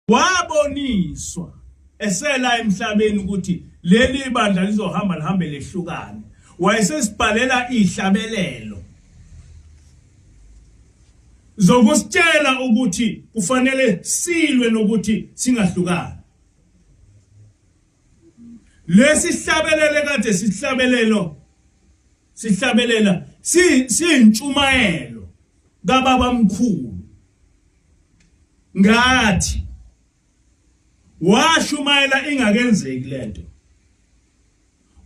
waboniswa esela emhlabeni ukuthi leli bandla lizohamba lihambe lehlukane wayesesibhalela ihlabelelo zokusitshela ukuthi kufanele silwe nokuthi singahlukani. Lesi hlabelele kade sihlabelela sintshumayelo kababa mkhulu ngathi washumayela ingakenzeki lento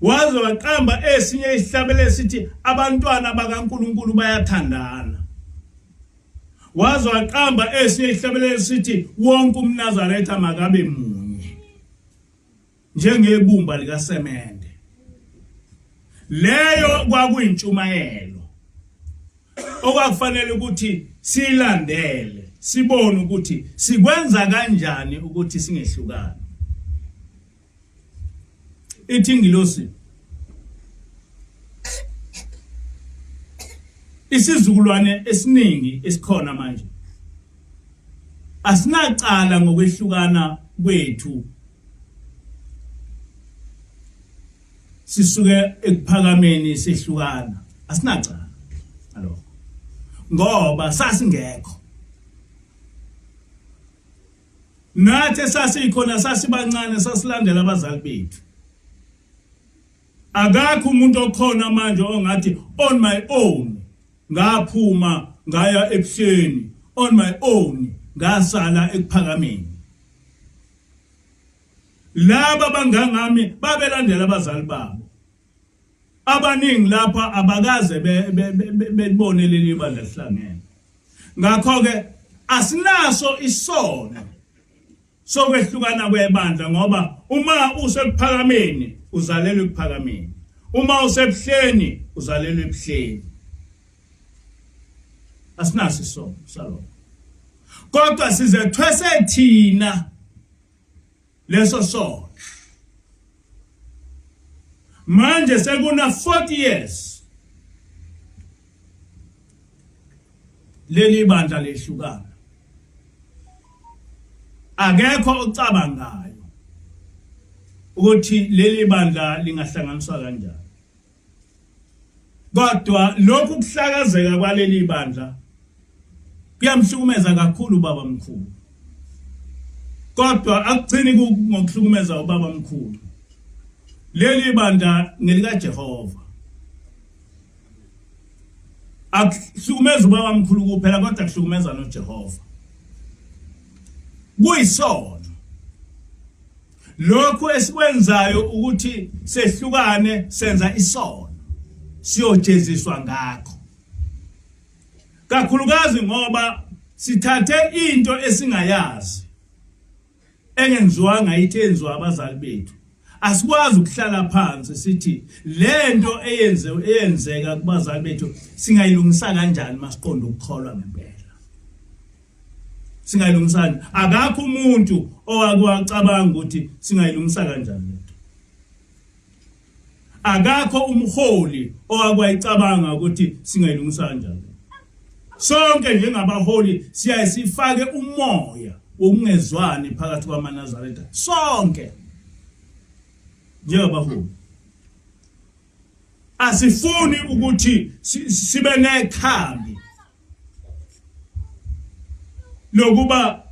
waze waqamba esinye isihlabelelo sithi abantwana bakaNkulunkulu bayathandana. Waze waqamba esinye isihlabelelo sithi wonke umNazaretha makabe munye njengebumba likasemende. Leyo kwakuyintshumayelo okwakufanele ukuthi silandele sibone ukuthi sikwenza kanjani ukuthi singehlukani. Ithi ngilosi isizukulwane esiningi esikhona manje asinacala ngokwehlukana kwethu sisuke ekuphakameni sehlukana asinacala alokho ngoba sasingekho nathi sasikhona sasibancane sasilandela abazali bethu. Akakho umuntu okhona manje ongathi on my own ngaphuma ngaya ebuhleni on my own ngasala ekuphakameni. Laba bangangami babelandela abazali babo. Abaningi lapha abakaze bebone leli bandla lihlangene. Ngakho ke asinaso isono sokwehlukana kwebandla ngoba uma usephakameni uzalelwe ekuphakameni, uma usebuhleni uzalelwe ebuhleni. Asinaso isono salokho. Kodwa sizethwese thina leso sono. Manje sekuna 40 years leli bandla lehlukana. Akekho ocabangayo ukuthi leli bandla lingahlanganiswa kanjani. Kodwa lokhu kuhlakazeka kwaleli bandla kuyamhlukumeza kakhulu baba mkhulu. Kodwa akugcini ngokuhlukumeza ubaba mkhulu. Leli bandla ngelika Jehova. Akuhlukumeza ubaba mkhulu kuphela kodwa kuhlukumeza noJehova. Kuyisono lokho esikwenzayo ukuthi sehlukane senza isono siyojeziswa ngakho. Kakhulukazi ngoba sithathe into esingayazi engenziwanga ithenziwa abazali bethu. Asikwazi ukuhlala phansi sithi lento eyenzeka kubazali bethu singayilungisa kanjani masiqonda ukukholwa ngempela. Singayilungisani. Akakho umuntu owakwacabanga ukuthi singayilungisa kanjani lento. Akakho umholi owakwayicabanga ukuthi singayilungisa kanjani. Sonke njengabaholi siyasifake umoya wokungezwani phakathi kwamaNazaretha. Sonke njengabaholi asifuni ukuthi sibe nekhambi lokuba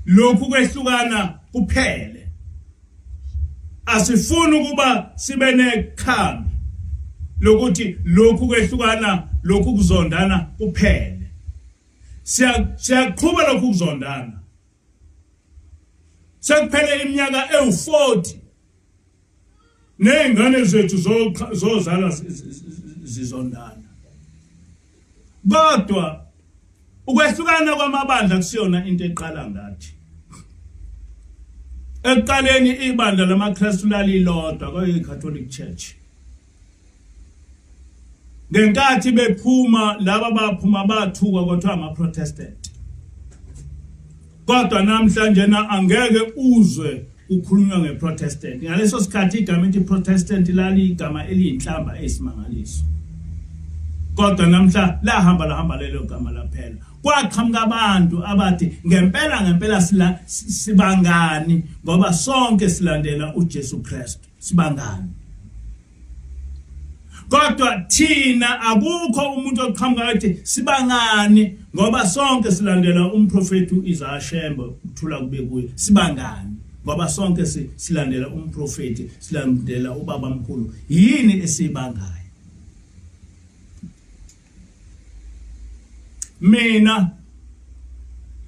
lokhu kwehlukana kuphele. Asifuni ukuba sibe nekhambi lokuthi lokhu kwehlukana lokhu kuzondana kuphele. Siyaqhubeka lokhu kuzondana. Sekuphele iminyaka ewu40 nezingane zethu zozala zizondana. Kodwa ukwehlukana kwamabandla kusiyona into eqala ngathi. Ekuqaleni ibandla lamaKristu lalilodwa kwayiCatholic Church. Ngenkathi bephuma laba baphuma bathuka kwathiwa amaProtestant. Kodwa namhlanje angeke uzwe ukukhulunywa ngeProtestant. Ngaleso sikhathi igama elithi Protestant lali igama eliyinhlamba esimangaliso. kodwa namhla lahamba lelo gama laphela. Kwaqhamuka abantu abathi ngempela sibangani ngoba sonke silandela uJesu Kristu. Sibangani. Kodwa thina akukho umuntu oqhamuka ethi sibangani ngoba sonke silandela umprofeti uIsaiah Shembe ukuthula kube kuye. Sibangani ngoba sonke silandela umprofeti, silandela ubaba mkhulu. Yini esibangayo? Mina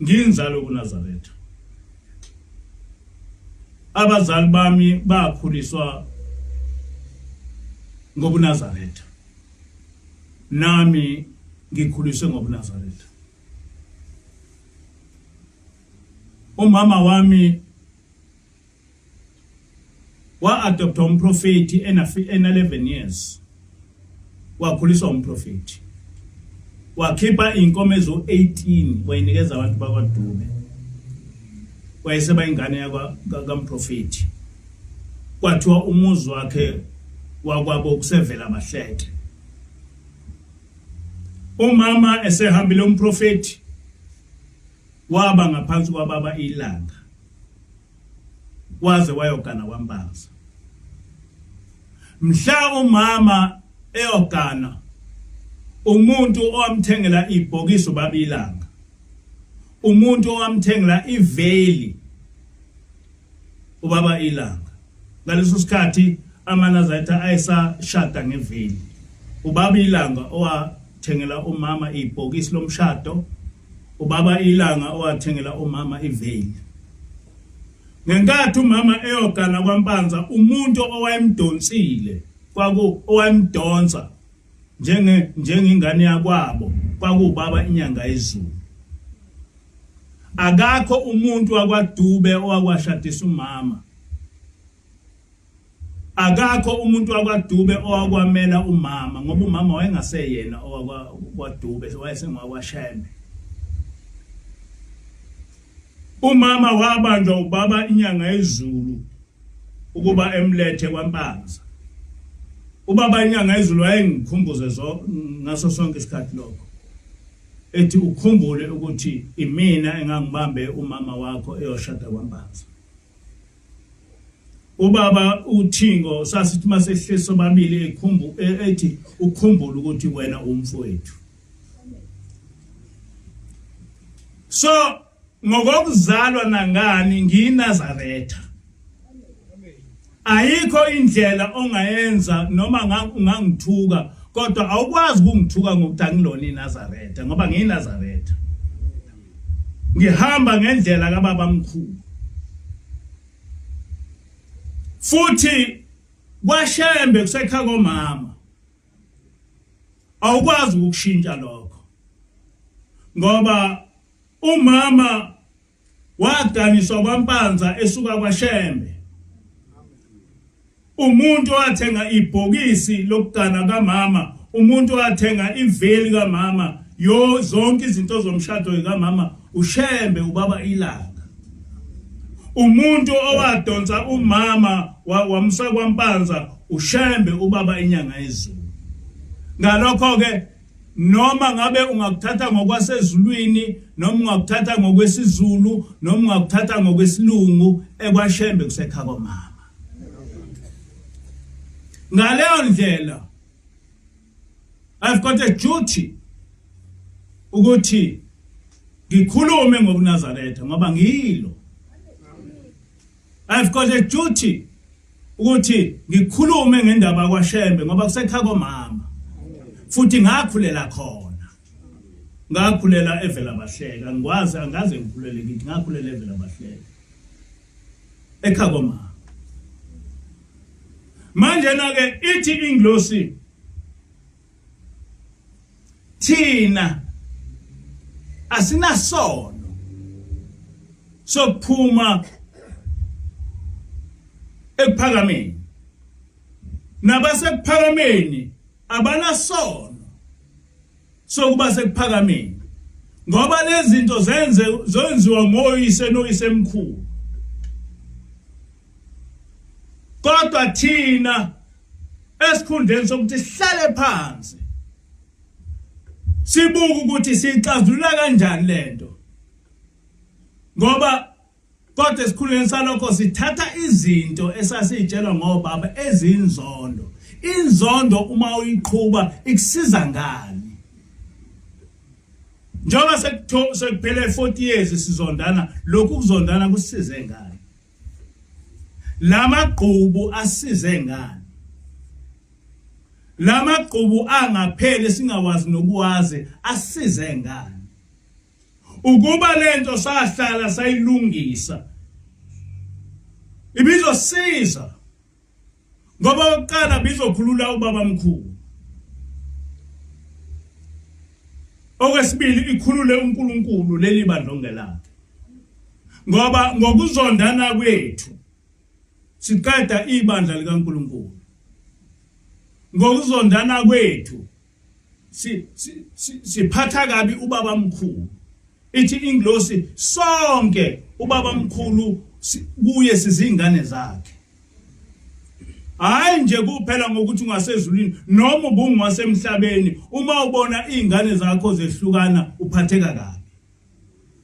nginzalo kuNazaretha. Abazali bami bakhuliswa ngobuNazaretha. Nami ngikhuliswe ngobuNazaretha. Umama wami wa-adopta umprofeti ena 11 years. Wakhuliswa umprofeti. Wakhipha inkomo ezo 18 wayinikeza abantu bakwaDube. Wayeseba ingane yakamprofeti. Kwathiwa umuzi wakhe wakwabo kusevela abahleke. Umama esehambile umprofeti waba ngaphansi kwababa ilanga. Waze wayogana kwaMbanza. Mhla umama eyogana umuntu owamthengela ibhokisi babilanga. Umuntu owamthengela iveli ubaba ilanga. Ngaleso sikhathi amaNazaretha ayesashada ngeveli. Ubaba ilanga owathengela umama ibhokisi lomshado, ubaba ilanga owathengela umama iveli. Ngenkathi umama eyogana kwaMbanza umuntu owayemdonsile owayemdonsa njengengane yakwabo kwakubaba inyanga yezulu. Akakho umuntu wakwaDube owakwashadisa umama. Akakho umuntu wakwaDube owakwamela umama ngoba umama wayengaseyena owakwaDube, wayesengakwashembe. Umama wabanjwa ubaba inyanga yezulu ukuba emlethe kwaMbanza. Ubaba inyanga yezulu wayengikhumbuze ngaso sonke isikhathi lokho. Ethi ukhumbule ukuthi imina engangibambe umama wakho eyoshada kwaMbanza. Ubaba uThingo sasithi masehlise sobabili ethi ukhumbule ukuthi wena umfowethu. So ngokuzalwa nangani ngiyinazaretha. Ayikho indlela ongayenza noma ungangithuka kodwa awukwazi ukungithuka ngokuthi angilona iNazaretha ngoba ngiyinazaretha. Ngihamba ngendlela kaBaba mkhulu. Futhi kwaShembe kusekhaya komama. Awukwazi ukushintsha lokho. Ngoba umama wadaniswa kwaMbanza esuka kwaShembe. Umuntu wathenga ibhokisi lokugana kaMama, umuntu wathenga iveli kaMama, zonke izinto zomshado kaMama, uShembe ubaba ilanga. Umuntu owadonsa umama wamsa kwaMbanza, uShembe ubaba inyanga yezulu. Ngalokho ke noma ngabe ungakuthatha ngokwasezulwini noma ungakuthatha ngokwesizulu noma ungakuthatha ngokwesilungu ekwaShembe kusekhaya komama. Ngaleyo ndlela I've got a duty ukuthi ngikhulume ngobuNazaretha ngoba ngiyilo. I've got a duty ukuthi ngikhulume ngendaba kwaShembe ngoba kusekhaya komama. Futhi ngakhulela khona. Ngakhulela evela bahleka, ngikwazi angaze ngikhulele kithi ngakhulela evela bahleka. Ekhaya komama. Manje na-ke ithi inglosi thina asinasono sokuphuma ekuphakameni nabasekuphakameni abanasono sokuba sekuphakameni ngoba lezi zinto zenziwa ngoyise noyise mkhulu. Kodwa thina esikhundleni sokuthi sihlale phansi sibuka ukuthi sixazulula kanjani lento ngoba kodwa esikhuleni salokho sithatha izinto esasitshelwa ngobaba ezinzondo inzondo uma uyiqhubha ikusiza ngani njengoba sekuphele 40 years sizondana lokhu kuzondana kusisize ngani lamagqubu asize ngani lamagqubu angapheli singawazi nokuwazi asize ngani ukuba lento sahlala sayilungisa ibizosiza ngoba uqala bizokhulula ubaba mkhulu okwesibili ikhulule uNkulunkulu leli bandla lakhe ngoba ngokuzondana kwethu siqeda ibandla likaNkulunkulu ngokuzondana kwethu siphatha kabi ubaba mkhulu ithi inglosi sonke ubaba mkhulu kuye sizingane zakhe hayi nje kuphela ngokuthi ungasezulwini noma ubungasemhlabeni uma ubona izingane zakho zehlukana uphatheka kabi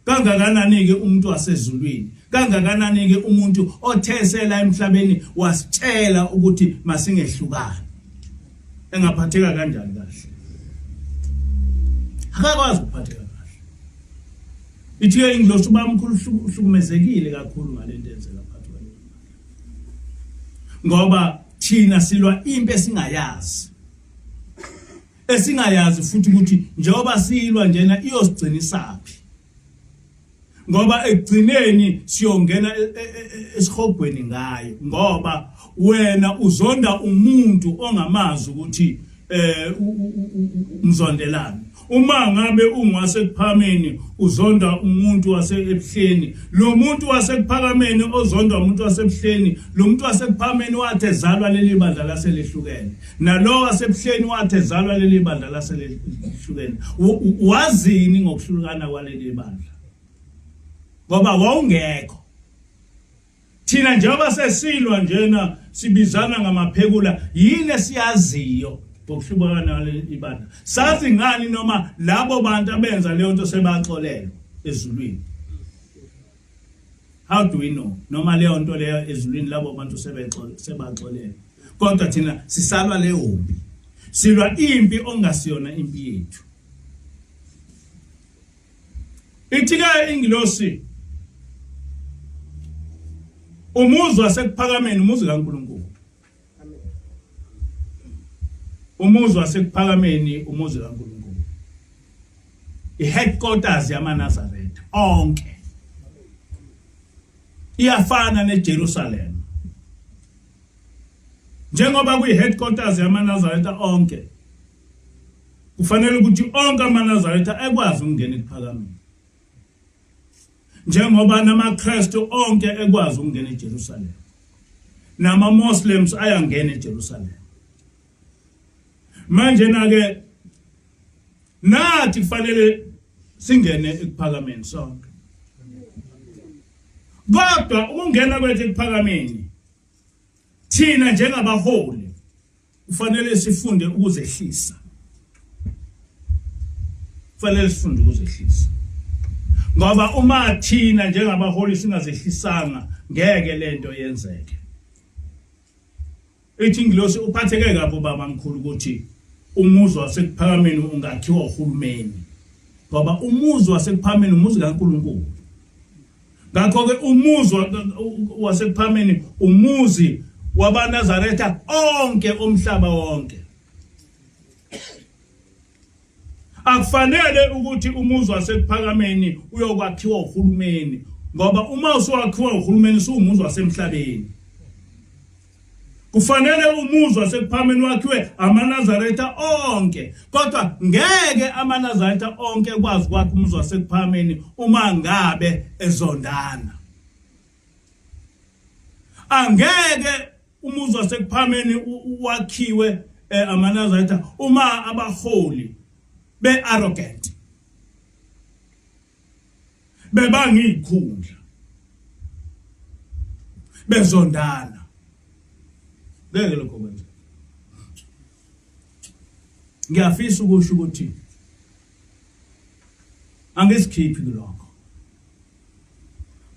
kangakanani ke umuntu wasezulwini kangakanani ke umuntu othesela emhlabeni wasitshela ukuthi masingehlukana engaphatheka kanjani kahle akakwazi ukuphatheka kahle ithi ke inglosi ubaba mkhulu uhlukumezekile kakhulu ngalento enzeka phakathi kwalo ngoba thina silwa impi esingayazi futhi ukuthi njengoba silwa njena iyosigcinisaphi ngoba ekugcineni siyongena esihogweni ngayo ngoba wena uzonda umuntu ongamazi ukuthi umzondelana uma ngabe ungasekuphameni uzonda umuntu wasebuhleni lo muntu wasekuphakameni ozonda umuntu wasebuhleni lo muntu wasekuphameni wathi ezalwa leli bandla laselehlukene nalo wasebuhleni wathi ezalwa leli bandla laselehlukene wazini ngokuhlukana kwaleli bandla ngoba wawungekho thina njengoba sesilwa njena sibizana ngamaphekula yini siyaziyo ngokuhlukana kwaleli bandla sazi ngani noma labo bantu abenza leyo nto sebaxolelwa ezulwini how do we know noma leyo nto leyo ezulwini labo bantu sebaxolelwa kodwa thina sisalwa leyo mpi silwa impi ongasiyona impi yethu ithika inglosi umuzi wasekuphakameni umuzi kaNkulunkulu umuzi wasekuphakameni umuzi kaNkulunkulu iheadquarters yamaNazaretha onke iyafana neJerusalem njengoba kuyiheadquarters yamaNazaretha onke kufanele ukuthi onke amaNazaretha ekwazi ukungena ekuphakameni njengoba namaKristu onke ekwazi ukungena eJerusalem nama-Muslims ayangena eJerusalem manje ke nathi kufanele singene ekuphakameni sonke kodwa ukungena kwethu ekuphakameni thina njengabaholi kufanele sifunde ukuzehlisa ngoba uma thina njengabaholi singazehlisanga ngeke lento yenzeke ithi inglosi uphatheke kabi baba mkhulu ukuthi umuzi wasekuphakameni ungakhiwa uhulumeni ngoba umuzi wasekuphakameni umuzi kaNkulunkulu ngakho ke umuzi wasekuphakameni umuzi wabaNazaretha onke umhlaba wonke akufanele ukuthi umuzi wasekuphakameni uyokwakhiwa uhulumeni ngoba uma uswakhiwa uhulumeni suumuzi wasemhlabeni kufanele umuzi wasekuphakameni wakhiwe amaNazaretha onke kodwa ngeke amaNazaretha onke kwazi kwakhe umuzi wasekuphakameni uma ngabe ezondana angeke umuzi wasekuphakameni wakhiwe amaNazaretha uma abaholi be-arrogant bebangikhundla bezondana ngeke lokho kwenza ngiyafisa ukusho ukuthi angisikhiphi kulokho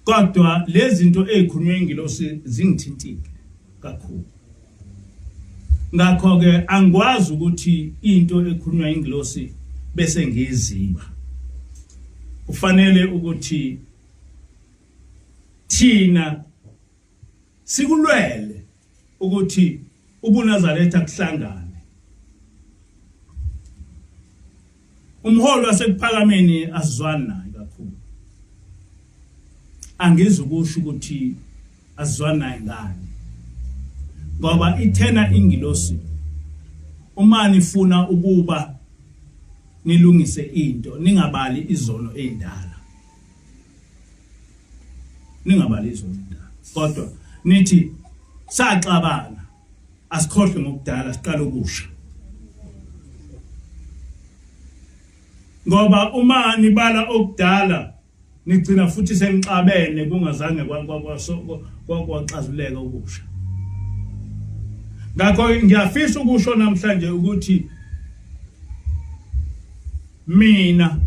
kodwa lezi zinto ezikhulunywe ingilosi zingithintile kakhulu ngakho ke angikwazi ukuthi into ekhulunywa ingilosi bese ngiziba ufanele ukuthi thina sikulwele ukuthi ubuNazaretha kuhlangane umholi wasekuphakameni asizwani naye kakhulu angizukusho ukuthi asizwani naye ngani ngoba ithena ingilosi uma nifuna ukuba nilungise into ningabali izono ezindala kodwa nithi saxabana asikhohle ngokudala siqala ukusha ngoba uma nibala okudala nigcina futhi senixabene kungazange kwaxazuleka ukusha ngakho ngiyafisa ukusho namhlanje ukuthi mina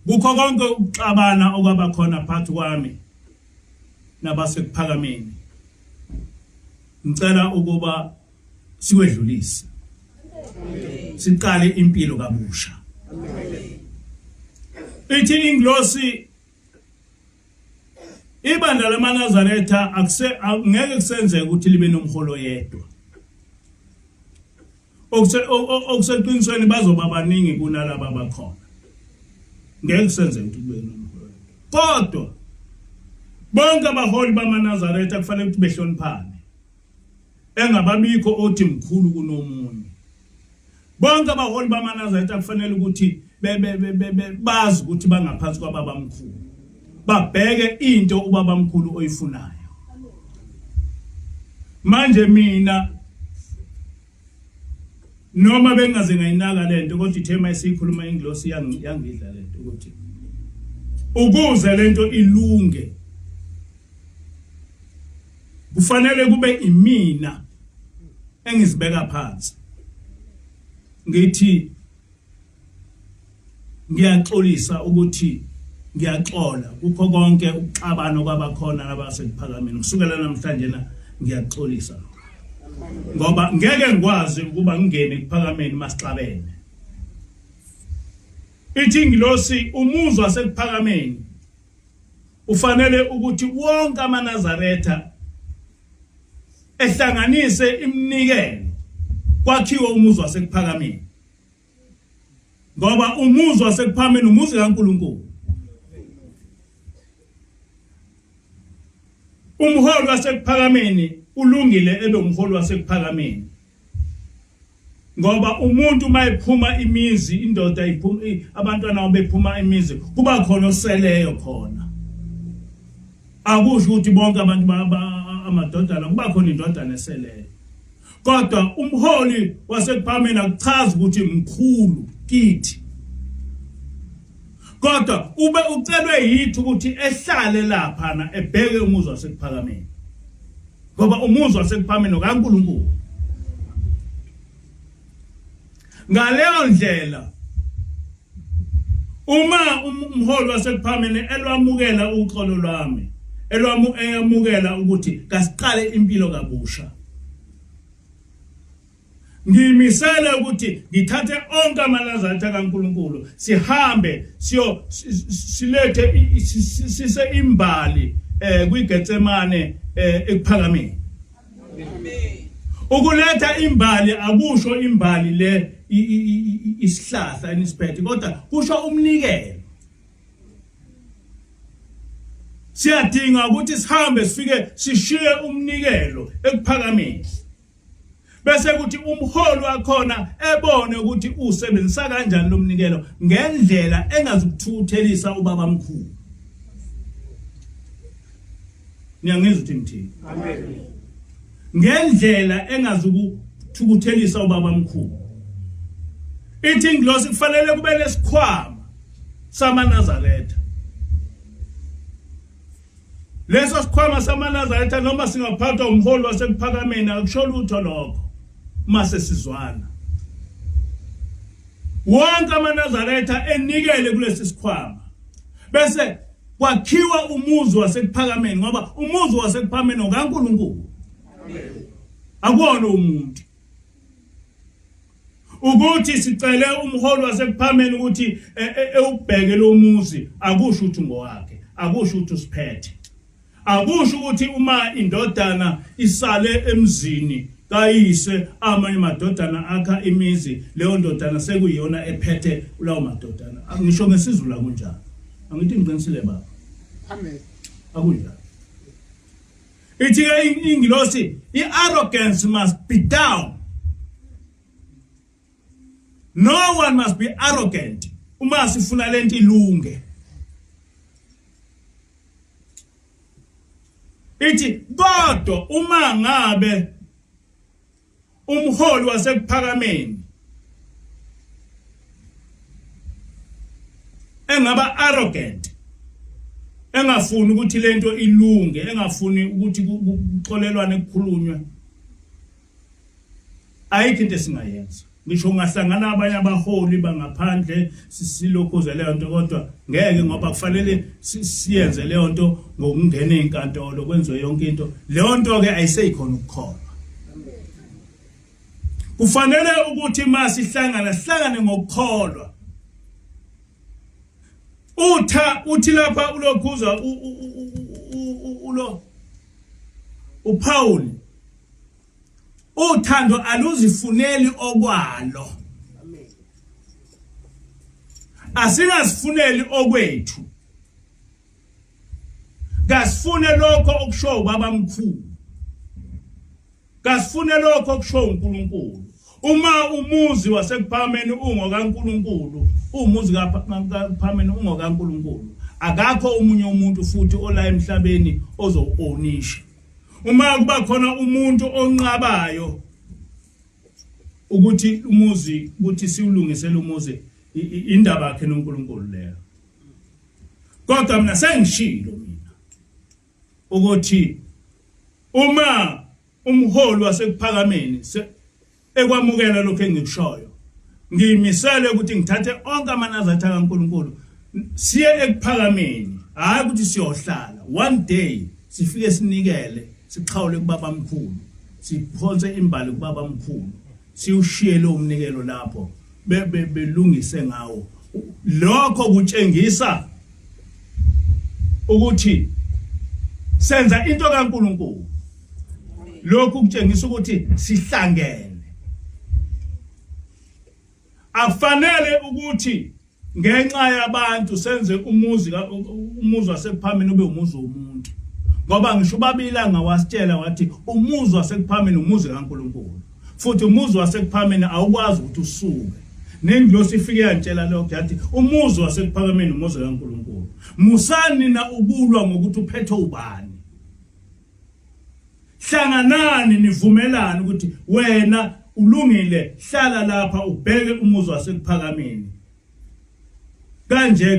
kukho konke ukuxabana okwaba khona phakathi kwami nabasekuphakameni ngicela ukuba siwedlulise siqale impilo kabusha ithi ingilosi ibandla lamaNazaretha ngeke kusenzeke ukuthi libe nomholo yedwa okuseqinisweni bazoba baningi kunalabo abakhona ngeke kusenzeke ukuthi kube nomholo kodwa bonke abaholi bamaNazaretha kufanele ukuthi behloniphane engababikho othi mkhulu kunomunye bonke abaholi bamaNazaretha kufanele ukuthi bazi ukuthi bangaphansi kwababa mkhulu babheke into ubaba mkhulu oyifunayo manje mina noma bengaze ngayinaka lento kodwa ithema esikhuluma ingilosi yangidla lento ukuthi ukuze lento ilunge kufanele kube imina engizibeka phansi ngithi ngiyaxolisa ukuthi ngiyaxola kukho konke ukuxabana kwabakhona nabasekuphakameni kusukela namhlanje ngiyaxolisa ngoba ngeke ngikwazi ukuba ngingene kuphakameni masixabene ithi ingilosi umuzwa wasekuphakameni ufanele ukuthi wonke amaNazaretha ehlanganise iminikelo kwakhiwa umuzwa wasekuphakameni ngoba umuzwa wasekuphakameni umuzi kaNkulunkulu umholi wasekuphakameni ulungile ebe umholi wasekuphakameni ngoba umuntu mayephuma imizi indoda iphuma abantwana bephuma imizi kuba khona oseleyo khona akusho ukuthi bonke abantu amadodana kuba khona indodana eseleyo kodwa umholi wasekuphakameni akuchazi ukuthi mkhulu kithi kodwa ube ucelwe yithi ukuthi ehlale lapha na ebheke umuzwa wasekuphakameni ngoba umuzwa wasekuphakameni kaNkulunkulu ngaleyo ndlela uma umholi wasekuphakameni elwamukela uxolo lwami eyamukela ukuthi kasiqale impilo kabusha ngimisele ukuthi ngithathe onke amaNazaretha kaNkulunkulu sihambe silethe sise imbali kwiGetsemane ekuphakameni ukuletha imbali akusho imbali le isihlahla enisiphethe kodwa kusho umnikelo siyadinga ukuthi sihambe sifike sishiye umnikelo ekuphakameni bese kuthi umholi wakhona ebone ukuthi usebenzisa kanjani lo mnikelo ngendlela engazukuthuthelisa ubaba mkhulu niyangizwa ukuthi ngithini amen ngendlela engazukuthelisa ubaba mkhulu ithi ingilosi kufanele kube lesikhwama samaNazaretha leso sikhwama samaNazaretha noma singaphathwa umholi wasekuphakameni akusho lutho lokho mase sizwana wonke amaNazaretha enikele kulesi sikhwama bese kwakhiwa umuzi wasekuphakameni ngoba umuzi wasekuphakameni okaNkulunkulu akuwona umuntu ukuthi sicele umholi wasekuphameni ukuthi ubheke lo muzi akusho ukuthi ngowakhe akusho ukuthi usiphethe akusho ukuthi uma indodana isale emzini kayise amanye madodana akha imizi leyo ndodana sekuyiyona ephethe lawo madodana ngisho ngesizulu kunjalo angithi ngiqinisile baba amen akunjalo ithi ingilosi arrogance must be down. No one must be arrogant uma sifuna lento ilunge. Ithi kodwa uma ngabe umholi wasekuphakameni engaba arrogant engafuni ukuthi lento ilunge engafuni ukuthi kuxolelwane kukhulunywe ayikho into esingayenza. Ngisho ngahlangana abanye abaholi bangaphandle sisilokhuze leyo nto kodwa ngeke ngoba kufanele siyenze leyo nto ngokungena ezinkantolo kwenziwe yonke into leyo nto ke ayiseyikhona ukukholwa. Kufanele ukuthi sihlangane ngokukholwa. Uthi lapha ulokhuza uPaul uthando aluzifuneli okwalo. Asingasifuneli okwethu. Kasifune lokho okusho ubaba mkhulu. Kasifune lokho okusho uNkulunkulu. Uma umuzi wasekuphameni ungokaNkulunkulu, umuzi kaPhameni ungokaNkulunkulu, akakho umunye umuntu futhi ola emhlabeni ozowonisha. Uma kuba khona umuntu onqabayo ukuthi umuzi ukuthi siulungisele umuzi indaba yakhe noNkulunkulu leyo. Kodwa mina sengishilo mina ukuthi uma umholi wasekuphakameni ekwamukela lokho engikushoyo ngiyimisele ukuthi ngithathe onke amaNazaretha kaNkulunkulu siye ekuphakameni hayi ukuthi siyohlala one day sifike sinikele siqhawule kubaba mkhulu siphonse imbali kubaba mkhulu siushiye lo umnikelo lapho belungise ngawo. Lokho kutshengisa ukuthi senza into kaNkulunkulu. Lokhu kutshengisa ukuthi sihlangene. Afanele ukuthi ngenxa yabantu senze umuzi wasekuphameni ube umuzi womuntu. Ngoba ngisho babilanga wasitshela wathi umuzi wasekuphameni umuzi kaNkulunkulu. Futhi umuzi wasekuphameni awukwazi ukuthi usuke. Nengilosi ifike yantshela lokho yathi umuzi wasekuphameni umuzi kaNkulunkulu. Musani na ukulwa ngokuthi uphethe ubani. Hlanganani nivumelane ukuthi wena ulungile hlala lapha ubheke umuzi wasekuphakameni kanje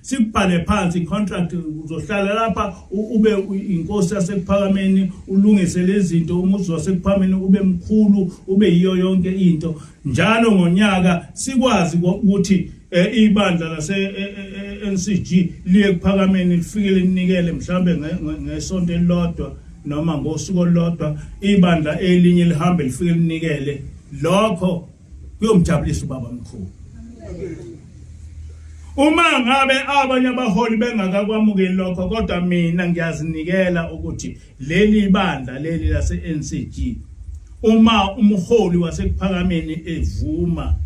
sikubhale phansi contract uzohlala lapha ube inkosi yasekuphakameni ulungise lezi zinto umuzi wasekuphakameni ube mkhulu ube yiyo yonke into njalo ngonyaka sikwazi ukuthi ibandla lase NCG liye kuphakameni lifike linikele mhlambe ngesonto elilodwa noma ngosuku olulodwa ibandla elinye lihambe lifike linikele lokho kuyomjabulisa ubaba mkhulu. Uma ngabe abanye abaholi bengakakwamukeli lokho kodwa mina ngiyazinikela ukuthi leli bandla leli lase NCG uma umholi wasekuphakameni evuma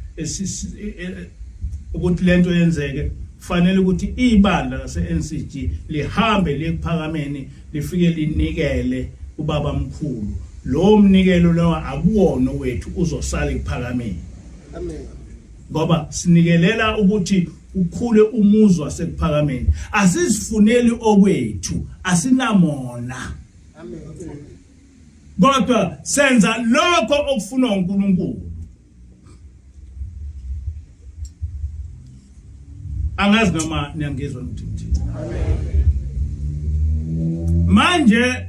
ukuthi lento yenzeke kufanele ukuthi ibandla lase NCG lihambe lekuphakameni lifike linikele ubaba mkhulu. Lo mnikelo lo akuwona wethu uzosala ekuphakameni. Amen. Ngoba sinikelela ukuthi ukhule umuzi wasekuphakameni. Asisifuneli okwethu, asinamona. Amen. Kodwa senza lokho okufuna uNkulunkulu. Angazi noma niyangizwa ukuthi. Amen. Manje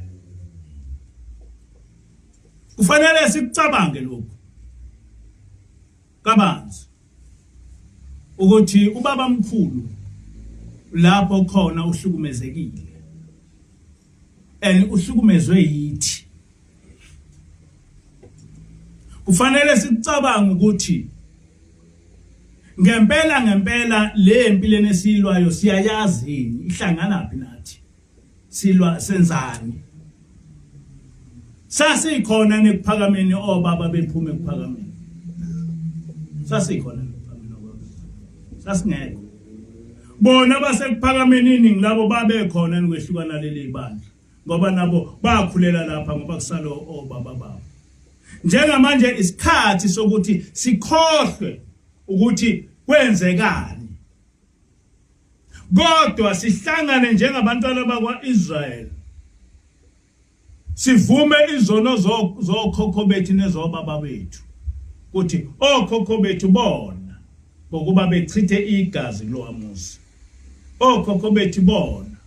kufanele sikucabange lokho. kabanzi ukuthi ubaba mkhulu lapho khona uhlukumezekile uhlukumezwe yithi. Kufanele sicabanga ukuthi ngempela le empilweni esilwayo siyayazi yini ihlangana phi nathi silwa senzani. Sasikhona nekuphakameni obaba bephume kuphakameni. Sasikhona nekuphakameni obaba. Sasingekho. Bona basekuphakameni iningi labo babekhona nikwehlukana leli bandla ngoba nabo bakhulela lapha ngoba kusalo obaba babo. Njengamanje isikhathi sokuthi sikhohlwe ukuthi kwenzekani. Kodwa sihlangane njengabantwana bakwaIsrael. Sivume izono zokhokho bethu nezobaba bethu. Ukuthi okhokho bethu bona ngokuba bechithe igazi lowamuzi. Okhokho bethu bona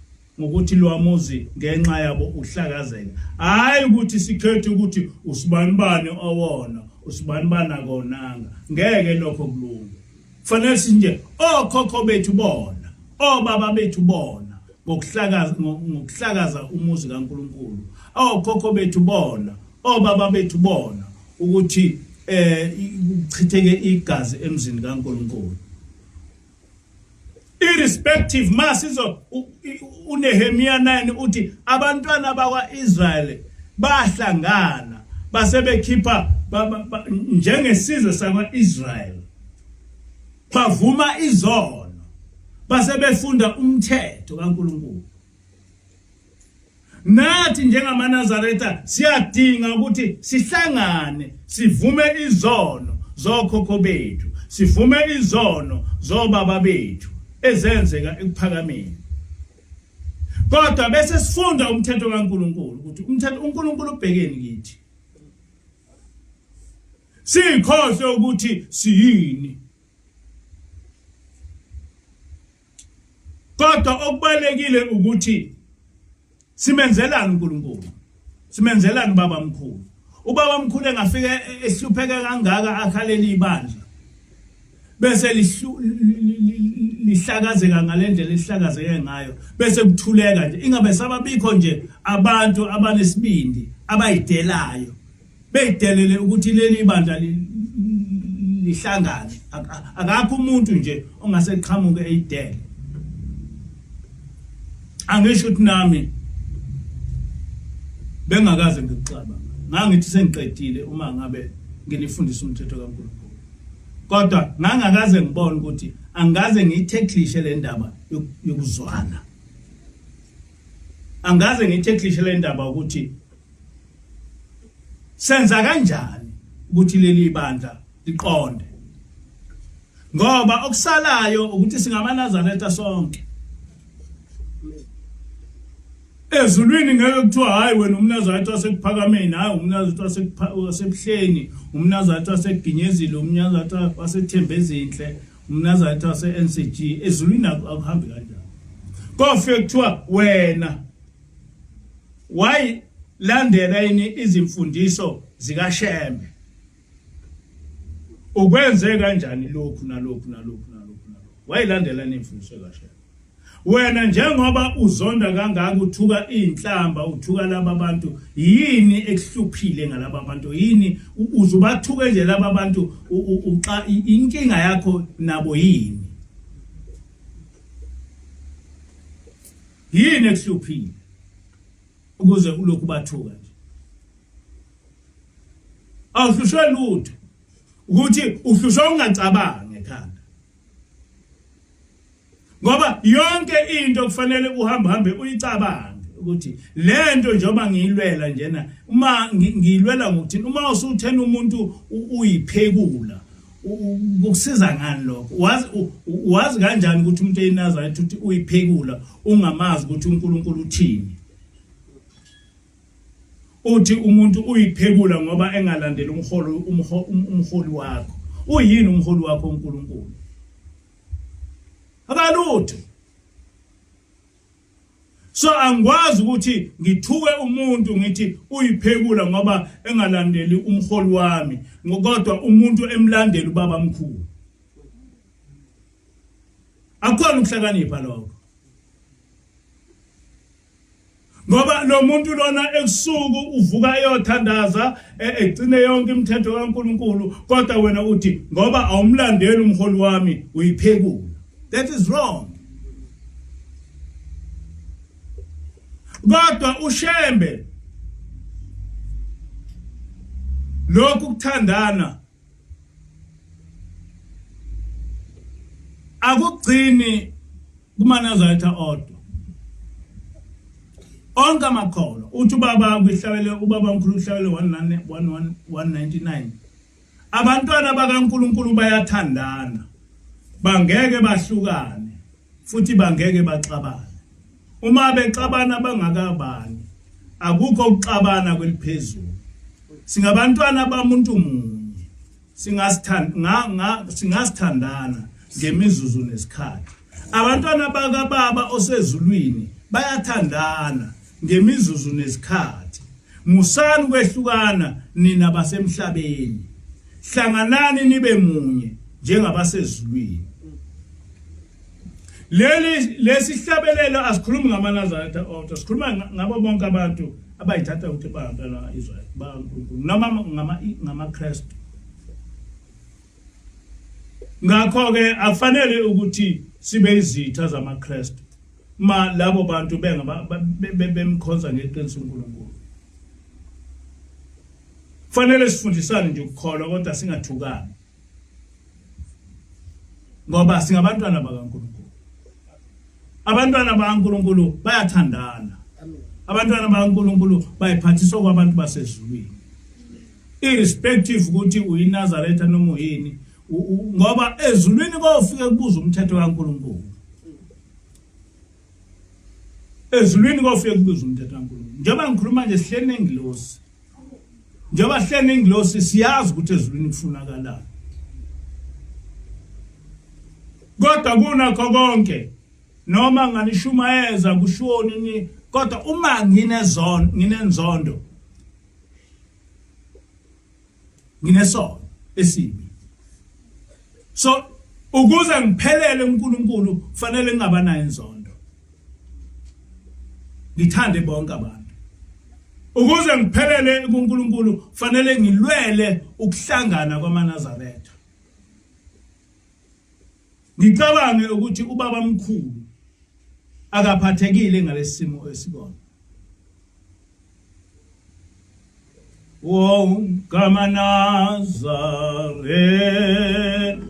ngokuthi lowamuzi ngenxa yabo uhlakazeka. Hayi ukuthi sikhethe ukuthi usibanibani owona, usibanibani akonanga. Ngeke lokho kulunga. Kufanele sinje okhokho bethu bona, obaba bethu bona ngokuhlakaza umuzi kaNkulunkulu. Okhokho bethu bona, obaba bethu bona ukuthi uchitheke igazi emzini kaNkulunkulu. Irrespective masizo uNehemia 9 uthi abantwana bakwaIsrael bahlangana basebekhipha njengesizwe sakwaIsrael. Bavuma izono basebefunda umthetho kaNkulunkulu. Nathi njengamaNazaretha siyadinga ukuthi sihlangane sivume izono zokhokho bethu, sivume izono zobaba bethu ezenzeka ekuphakameni. Kodwa bese sifunda umthetho kaNkulunkulu ukuthi umthetho uNkulunkulu ubhekeni kithi. Sikhohle ukuthi siyini. Kodwa okubalekile ukuthi simenzelani uNkulunkulu? Simenzelani baba mkhulu? Ubaba mkhulu engafika ehlupheka kangaka akhalela ibandla. Bese lihlakazeka ngalendlela lihlakazeke ngayo bese kuthuleka nje. Ingabe sababikho nje abantu abanesibindi abayidelayo. Beyidelele ukuthi leli bandla lihlangane. Akakho umuntu nje ongase qhamuke eyidele. Angisho ukuthi nami bengakaze ngixaba. Ngangithi sengiqedile uma ngabe ngilifundisa umthetho kaNkulunkulu. Kodwa ngangakaze ngibone ukuthi angaze ngiyitheklishe le ndaba yokuzwana. Angaze ngiyitheklishe le ndaba ukuthi senza kanjani ukuthi leli bandla liqonde. Ngoba okusalayo ukuthi singamaNazaretha sonke. Ezulwini ngeke kuthiwa hayi wena umNazaretha wasekuphakameni, hayi umNazaretha wasebuhleni, umNazaretha waseginyezile, umNazaretha wasethembezinhle, umNazaretha waseNCG. Ezulwini akuhambi kanjalo. Kofike kuthiwa wena why landela yini izimfundiso zikaShembe? Ukwenze kanjani lokhu nalokhu? Why landela imfundiso zikaShembe? Wena njengoba uzonda kangaka uthuka inhlamba uthuka laba bantu, yini ekuhluphile ngalaba bantu? Yini uzubathuke nje laba bantu uxa inkinga yakho nabo yini? Yini ekuhluphile ukuze ulokhu bathuka nje? Awuhlushwe lutho ukuthi uhlushwe ungacabangi ekhanda. Ngoba yonke into kufanele uhambe uyicabange ukuthi lento njengoba ngiyilwela njena uma ngiyilwela ngokuthini. Uma usuthena umuntu uyiphekula ukusiza ngani lokho? Wazi kanjani ukuthi umuntu eNazaretha uthi uyiphekula ungamazi ukuthi uNkulunkulu uthini? Uthi umuntu uyiphekula ngoba engalandela umholi wakho. Uyini umholi wakho uNkulunkulu? Abalutho. So angikwazi ukuthi ngithuke umuntu ngithi uyiphekula ngoba engalandeli umholi wami kodwa umuntu emlandeli ubaba mkhulu. Akukhona ukuhlakanipha lokho. Ngoba lo muntu lona ebusuku uvuka eyothandaza egcine yonke imithetho kaNkuluNkulu kodwa wena uthi ngoba awumlandeli umholi wami uyiphekula. That is wrong. Kodwa ushembe lokhu kuthandana akugcini kumanazatha odwa. Onke amakholo uthi ubaba kuhlawele ubaba mkhulu uhlawele 199. Abantwana bakaNkuluNkulu bayathandana. Bangeke bahlukane futhi bangeke baxabane. Uma bexabana bangakabani akukho ukuxabana kweliphezulu. Singabantwana bamuntu munye. Singasithandana ngemizuzu nesikhathi. Abantwana bakababa osezulwini bayathandana ngemizuzu nesikhathi. Musani kwehlukana nina basemhlabeni. Hlanganani nibe munye njengabasezulwini. Lesihlabelelo asikhulumi ngamanazareta odwa, sikhuluma ngabo bonke abantu abayithatha ukuthi bangantwana Israel noma ngamaKristu. Ngakho ke afanele ukuthi sibe izitha zamaKristu ma labo bantu bemkhonza ngeqiniso uNkulunkulu. Fanele sifundisane nje ukukholwa kodwa singathukani. Ngoba singabantwana bakaNkulunkulu. Abantwana bakaNkulunkulu bayathandana. Abantwana bakaNkulunkulu bayiphathiswa kwabantu basezulwini. Irrespective ukuthi uyinazaretha noma uyini ngoba ezulwini kofike kubuza umthetho kaNkulunkulu. Ezulwini kofike kubuza umthetho kaNkulunkulu. Njengoba ngikhuluma nje sihlene ngilosi. Njengoba sihlene ngilosi siyazi ukuthi ezulwini kufunakalani. Kodwa kunakho konke noma nganishumayeza kushoni ni kodwa uma nginenzondo nginesono esibi. So ukuze ngiphelele uNkulunkulu kufanele ngingaba nayo inzondo. Ngithande bonke abantu. Ukuze ngiphelele kuNkulunkulu kufanele ngilwele ukuhlangana kwamanazareta. Ngicabange ukuthi ubaba mkhulu akaphathekile ngalesimo esibona. Kamanazareta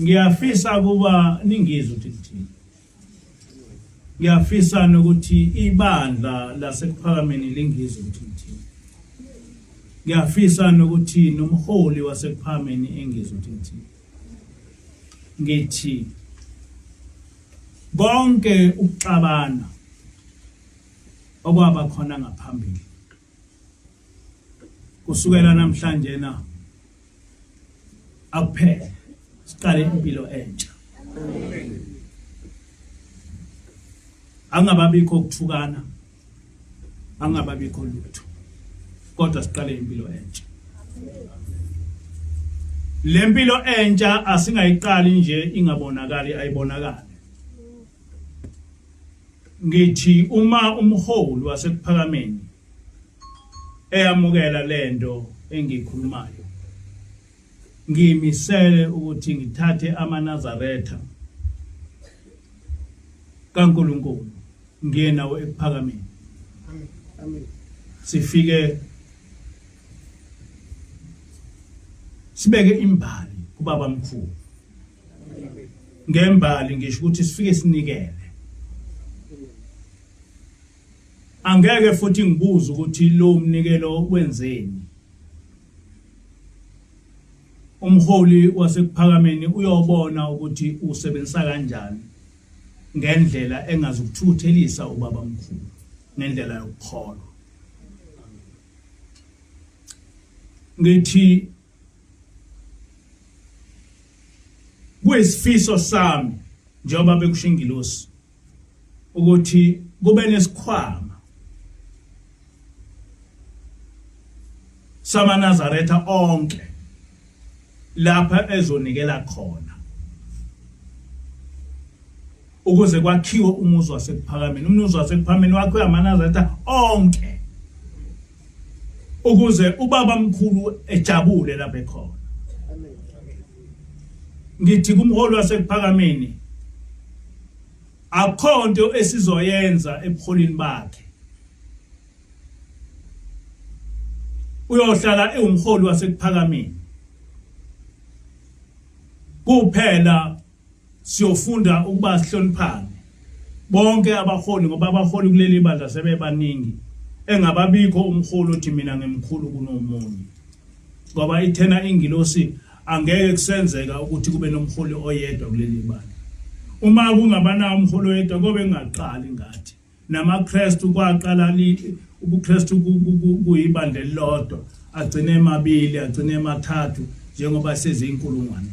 Ngiyafisa kuba ningizwe ukuthi ngithini. Ngiyafisa nokuthi ibandla lasekuphakameni lingizwe ukuthi ngithini. Ngiyafisa nokuthi nomholi wasekuphakameni engizwe ukuthi ngithini. Ngithi bonke ukuxabana okwaba khona ngaphambili kusukela namhlanje na akuphele. Siqale impilo entsha. Angababikho ukuthukana, angababikho lutho, kodwa siqale impilo entsha. Le mpilo entsha asingayiqali nje ingabonakali ayibonakali. Ngithi uma umholi wasekuphakameni eyamukela lento engikhulumayo, ngimisele ukuthi ngithathe amaNazaretha kaNkulunkulu ngiye nawo ekuphakameni. Amen. Sifike sibeke imbali kubaba mkhulu. Ngembali ngisho ukuthi sifike sinikele. Angeke futhi ngibuze ukuthi lo mnikelo wenzeni. Umholi wasekuphakameni uyobona ukuthi usebenzisa kanjani ngendlela engazukuthuthelisa ubaba mkhulu, ngendlela yokukholwa. Ngithi kuyisifiso sami njengoba bekushingilosi ukuthi kube nesikhwama samaNazaretha onke lapha ezonikela khona ukuze kwakhiwe umuzi wasekuphakameni. Umuzi wasekuphakameni wakhiwe amaNazaretha onke ukuze ubaba mkhulu ejabule lapha ekhona. Ngithi kumholi wasekuphakameni akho nto esizoyenza ebukholini bakhe. Uyohlala ewumholi wasekuphakameni kuphela siyofunda ukuba sihloniphane bonke abaholi, ngoba abaholi kuleli bandla sebebaningi. Engababikho umholi othi mina ngimkhulu kunomunye, ngoba ithena ingilosi angeke kusenzeka ukuthi kube nomholi oyedwa kuleli bandla. Uma kungabana umholi oyedwa kobe ngaqali ngathi namaKristu kwaqala ubuKristu kuyibandla elilodwa agcine emabili agcine emathathu njengoba sezinkulungwane.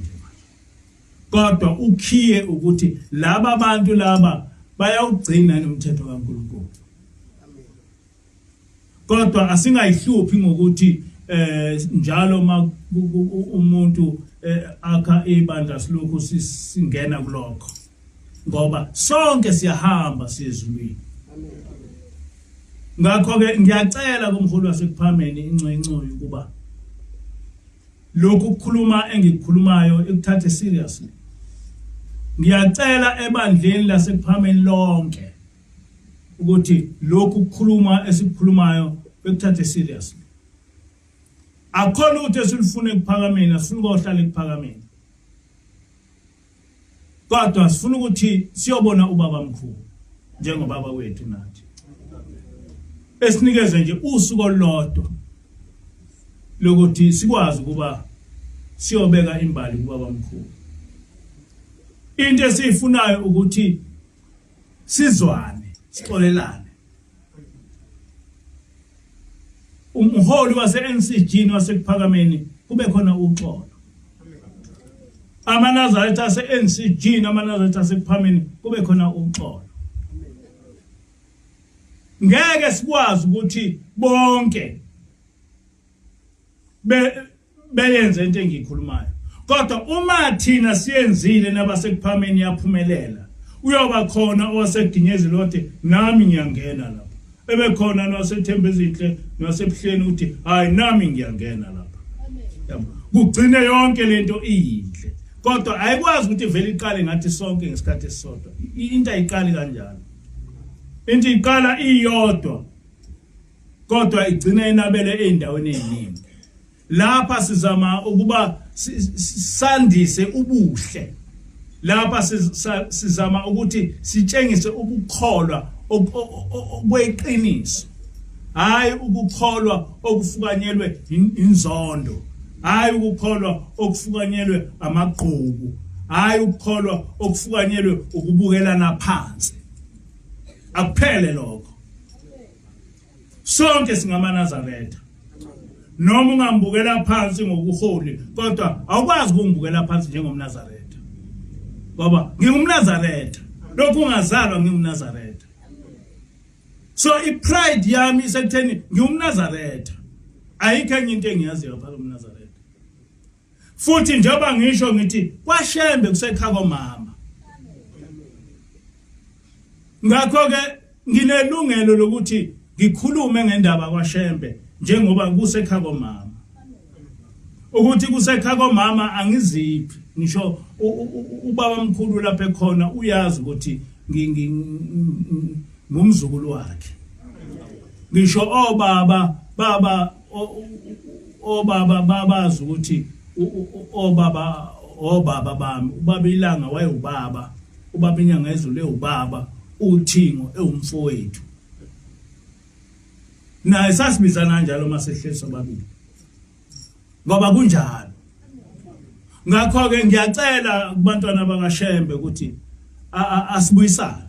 Kodwa ukhiye ukuthi laba bantu laba bayawugcina nomthetho kaNkulunkulu. Kodwa asingayihluphi ngokuthi njalo umuntu akha ibandla silokhu singena kulokho, ngoba sonke siyahamba siyezulwini. Ngakho ke ngiyacela kumholi wasekuphakameni incwe ukuba lokhu ukukhuluma engikukhulumayo ekuthathe seriously. Ngiyacela ebandleni lasekuphakameni lonke ukuthi lokhu ukukhuluma esikukhulumayo ekuthathe seriously. Akho lutho esilifune ekuphakameni, asifuni ukuhlala ekuphakameni, kodwa sifuna ukuthi siyobona ubaba mkhulu njengobaba wethu nathi. Esinikeze nje usuku olulodwa lokuthi sikwazi ukuba siyobeka imbali kubaba mkhulu. Into esifunayo ukuthi sizwane, sixolelane. Umholi wase-NCG wasekuphakameni kube khona uxolo. AmaNazaretha ase-NCG namaNazaretha asekuphakameni kube khona uxolo. Ngeke sikwazi ukuthi bonke beyenze into engiyikhulumayo, kodwa uma thina siyenzile nabasekuphakameni yaphumelela, uyoba khona owaseginyezi lote nami ngiyangena lapho. ebekhona nosethemba ezinhle nosebuhleni uthi hayi nami ngiyangena lapha. Yabo. Kugcine yonke lento iyinhle. Kodwa ayikwazi ukuthi vele iqale ngathi sonke ngesikhathi esisodwa. Into ayiqali kanjalo. Into iqala iyodwa. Kodwa igcina inabele endaweni eziningi. Lapha sizama ukuba sandise ubuhle. Lapha sizama ukuthi sitshengise ukukholwa okweqiniso. Hayi ukukholwa okufukanyelwe inzondo. Hayi ukukholwa okufukanyelwe amagqubu. Hayi ukukholwa okufukanyelwe ukubukelana phansi. Akuphele lokho. Sonke singamaNazaretha. Noma ungambukela phansi ngokuholi, kodwa awukwazi ukungibukela phansi njengomNazaretha. Ngoba ngingumNazaretha. Lokhu ungazalwa ngingumNazaretha. So ipride yami isekutheni ngingumNazaretha. Ayikho enye into engiyaziyo phakathi komNazaretha. Futhi njengoba ngisho ngithi kwaShembe kusekhaya komama. Ngakho ke nginelungelo lokuthi ngikhulume ngendaba kwaShembe njengoba kusekhaya komama. Ukuthi kusekhaya komama angiziphi. Ngisho ubaba omkhulu lapha ekhona uyazi ukuthi ngumzukulu wakhe. Ngisho obaba babazi ukuthi obaba bami ubaba ilanga wayebaba, ubaba inyanga ezulu ewubaba, uThingo ewumfowethu. Naye sasibizana kanjalo masehleli sobabili. Ngoba kunjalo. Ngakho ke ngiyacela kubantwana bakaShembe ukuthi asibuyisane.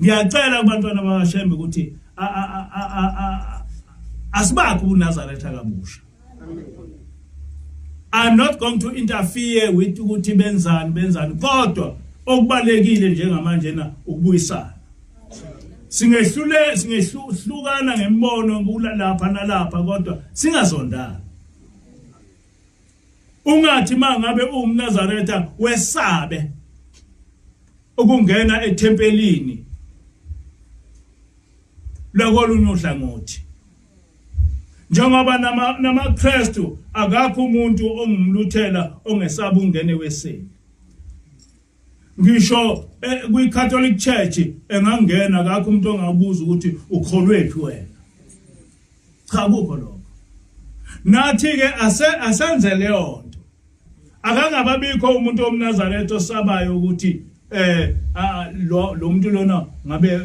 Ngiyacela kubantwana bakaShembe ukuthi asibakho uNazaretha kabusha. I'm not going to interfere with ukuthi benzani kodwa okubalekile njengamanje na ukubuyisana. Singehlukana ngembono lapha nalapha kodwa singazondana. Ungathi mangabe uMnazaretha wesabe ukungena ethempelini lakolunye uhlangothi. Njengoba namaKristu akakho umuntu ongumluthela ongesaba ungene weseni. Ngisho kwiCatholic Church engangena akakho umuntu ongabuza ukuthi ukholwephi wena. Cha kukho lokho. Nathi ke asenze leyo nto. Akangababikho umuntu omNazaretha osabayo ukuthi lo muntu lona ngabe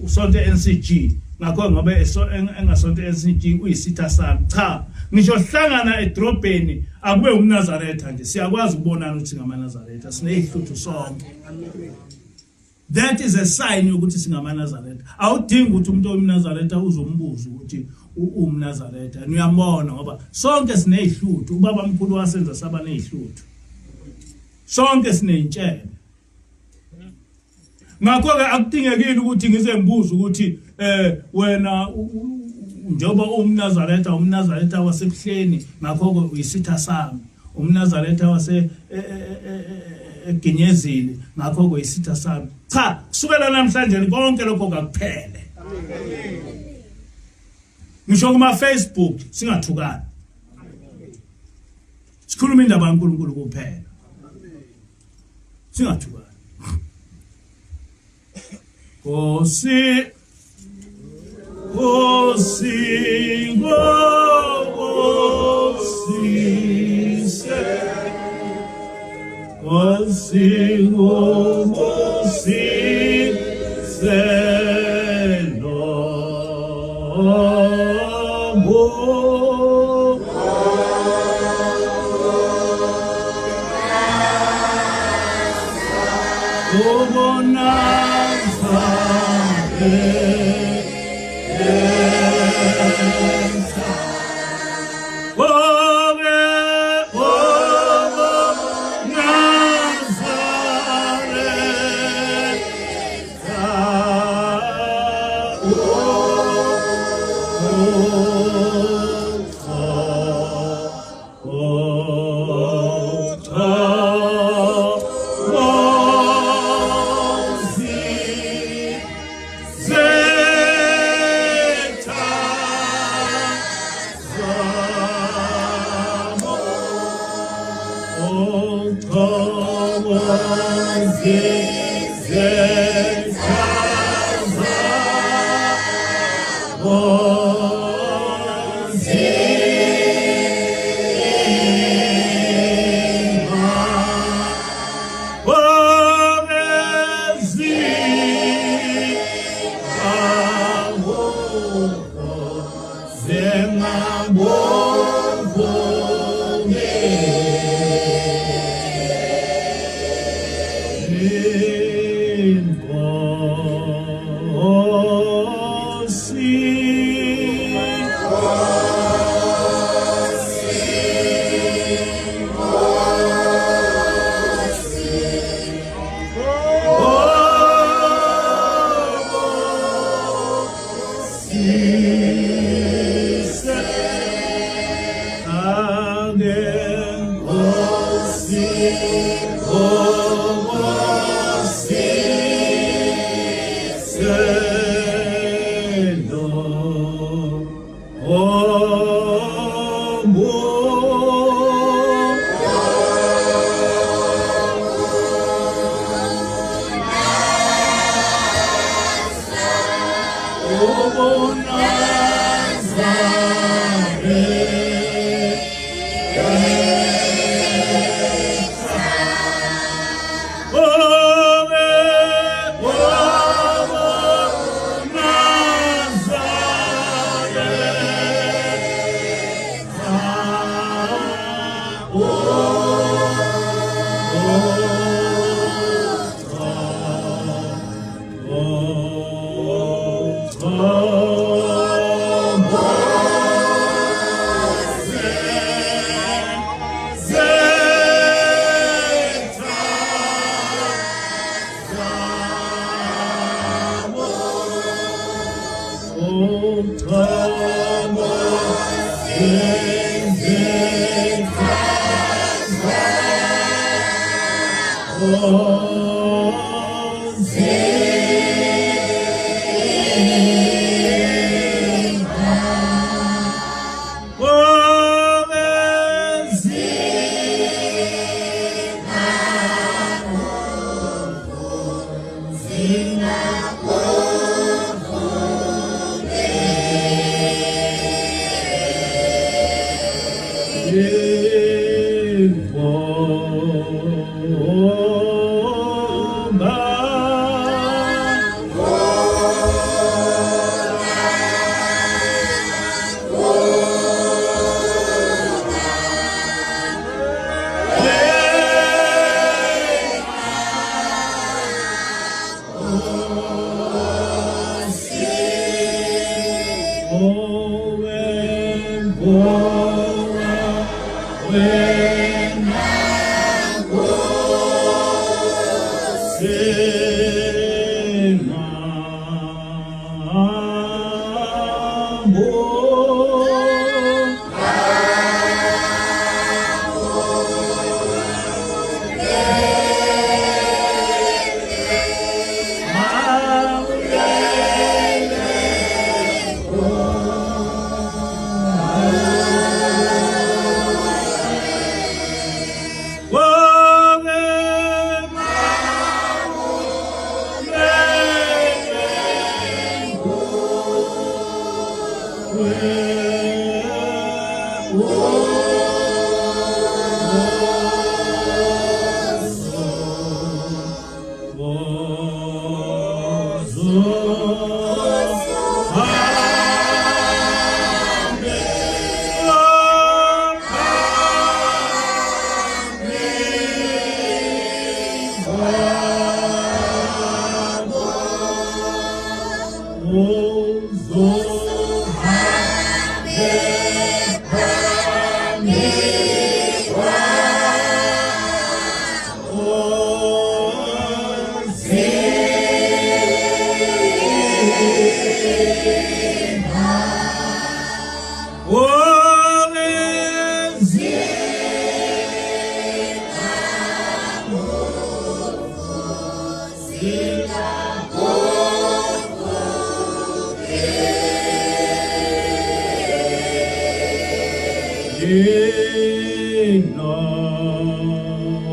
usonto NCG ngakho ngabe engasonto NCG uyisitha sami. Cha, ngisho hlangana edrobheni akube umNazaretha nje siyakwazi ukubonana ukuthi ngamaNazaretha sinehluthu sonke. That is a sign ukuthi singamaNazaretha. Awudingi ukuthi umuntu omNazaretha uzombuza ukuthi umNazaretha. Niyambona ngoba sonke sinehluthu. Ubaba omkhulu wasenza saba nehluthu. Sonke sineyintshebe. Ngakho ke akudingekile ukuthi ngize ngibuza ukuthi wena njengoba umNazaretha wasebuhleni ngakho ke uyisitha sami. UmNazaretha wase eginyezile ngakho ke uyisitha sami. Cha, kusukela namhlanje konke lokho kakuphele. Ngisho kuma Facebook singathukani. Sikhuluma indaba kaNkulunkulu kuphela. Singathukani. Kosi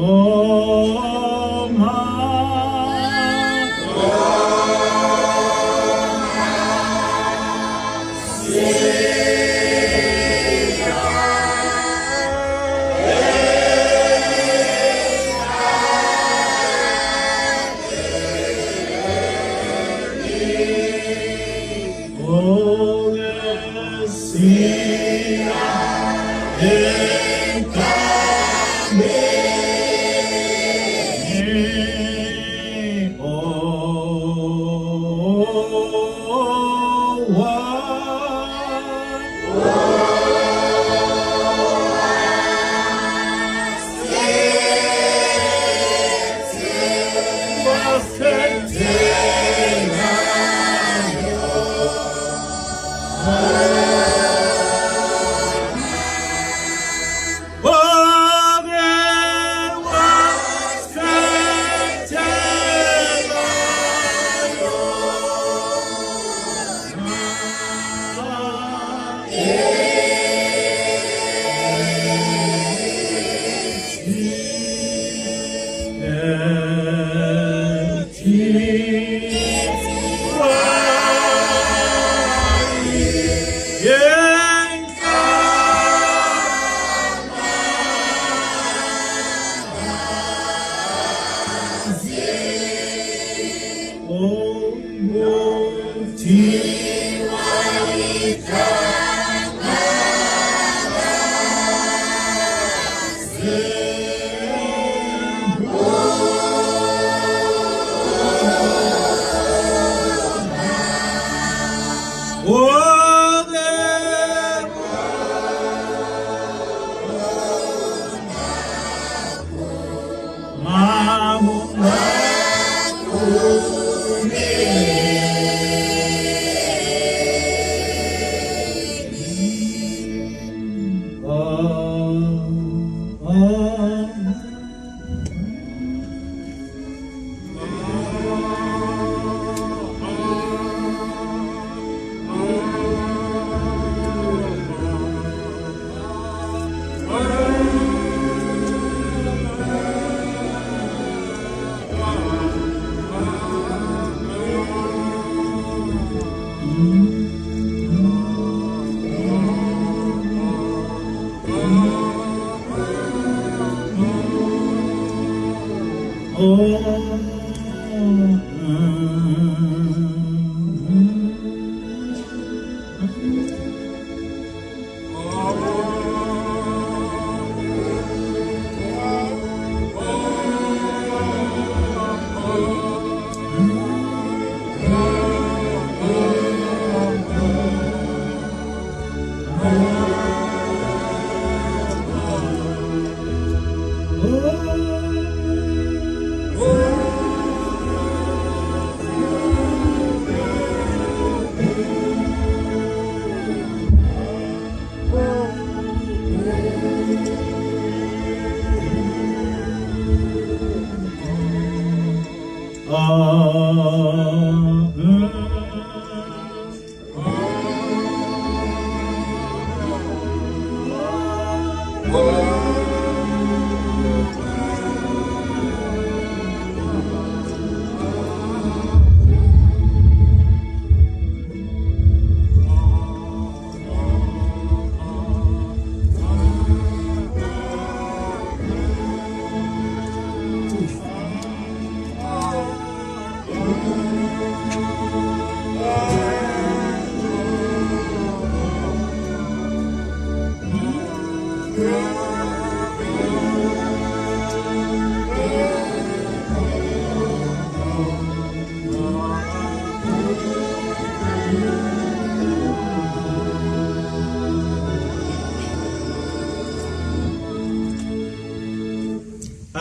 Oh, my.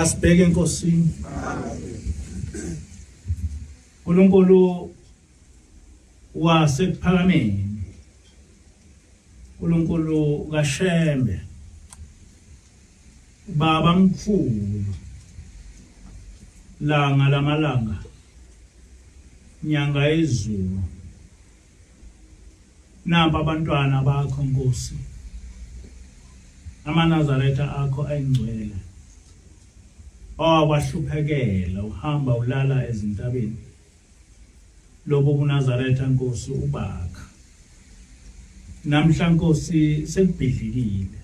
Asibheke enkosini. uNkulunkulu wasekuphakameni, uNkulunkulu kaShembe, baba mkhulu, langa lamalanga, nyanga yezulu, napa abantwana bakho Nkosi, amanazaretha akho ayingcwele, owahluphekela uhamba ulala ezintabeni, lobo kuNazaretha Nkosi ubakha. Namhla Nkosi sekubhidlikile,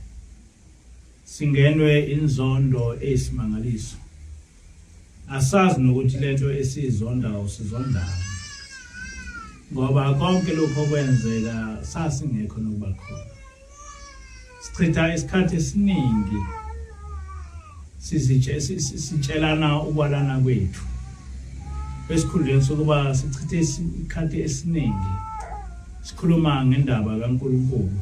singenwe inzondo eyisimangaliso, asazi nokuthi lento esizondayo sizondana, ngoba konke lokho kwenzeka sasingekho nokuba khona. Sichitha isikhathi esiningi sitshelana ukwalana kwethu, esikhundleni sokuba sichithe isikhathi esiningi sikhuluma ngendaba kaNkulunkulu,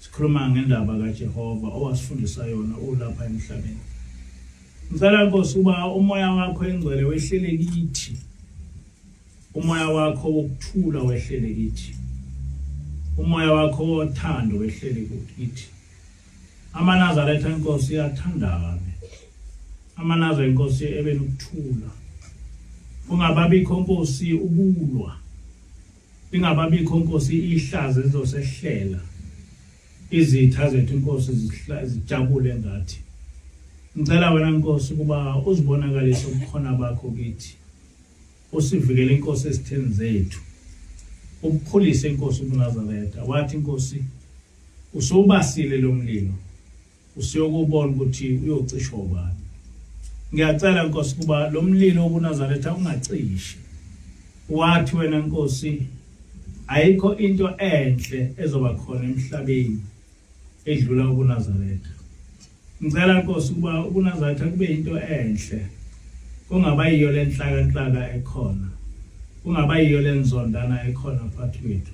sikhuluma ngendaba kaJehova owasifundisa yona olapha emhlabeni. Ngicela Nkosi uba umoya wakho engcwele wehlele kithi, umoya wakho wokuthula wehlele kithi, umoya wakho wothando wehlele kithi. Amanazaretha Nkosi athandane, amanazaretha Nkosi ebe nokuthula, kungababikho Nkosi ukulwa, ingababikho Nkosi ihlazo ezosehlela, izitha zethu Nkosi zijabule ngathi. Ngicela wena Nkosi kuba uzibonakalise ubukhona bakho kithi, usivikele Nkosi esitheni zethu, ukukhulise Nkosi kuNazaretha. Wathi Nkosi usubasile lo mlilo, usiyokubona ukuthi uyocishwa ubani. Ngiyacela Nkosi kuba lo mlilo kuNazaretha ungacishi. Wathi wena Nkosi ayikho into enhle ezoba khona emhlabeni edlula kuNazaretha. Ngicela Nkosi kuba kuNazaretha kube into enhle, kungaba yiyo lenhlaka ekhona, kungaba yiyo lenzondana ekhona phakathi kwethu,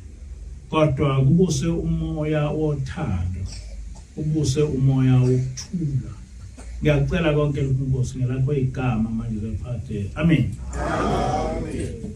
kodwa kubuse umoya wothando, kubuse umoya wokuthula. Ngiyacela konke lokhu Nkosi ngelakho igama manje lephathe. Amen. Amen.